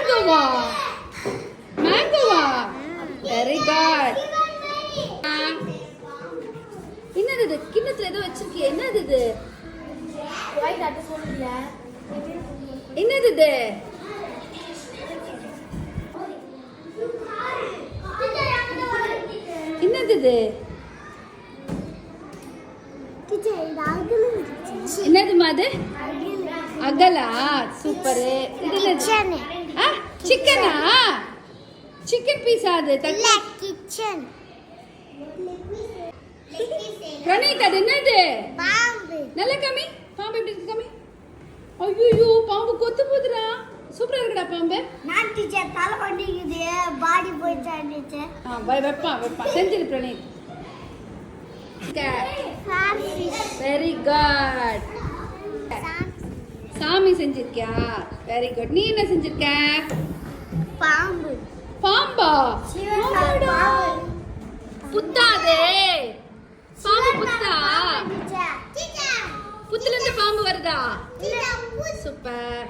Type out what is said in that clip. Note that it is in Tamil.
மேங்கோவா மேங்கோவா வெரி குட். என்னது இது கிண்ணத்துல ஏதோ வச்சிருக்கியே என்னது இது என்னது இது என்னது இது என்னது மாது அகலா சூப்பர். இது சிக்கனா சிக்கன் பீஸா அது கிச்சன் பிரணீத் அது என்னது பாம்பு நல்ல கம்மி பாம்பு எப்படி இருக்கு கம்மி. ஐயோ பாம்பு கொத்து போகுதுடா சூப்பரா இருக்குடா பாம்பு. நான் டீச்சர் தலை பண்ணிக்குது பாடி போயிடுச்சா டீச்சர் வைப்பான் செஞ்சிரு பிரணீத். Very good. சாமி செஞ்சிருக்கியா வெரி குட். நீ என்ன செஞ்சிருக்க பாம்பு பாம்பா புத்தாதே பாம்பு புத்தா புத்துல இருந்து பாம்பு வருதா சூப்பர்.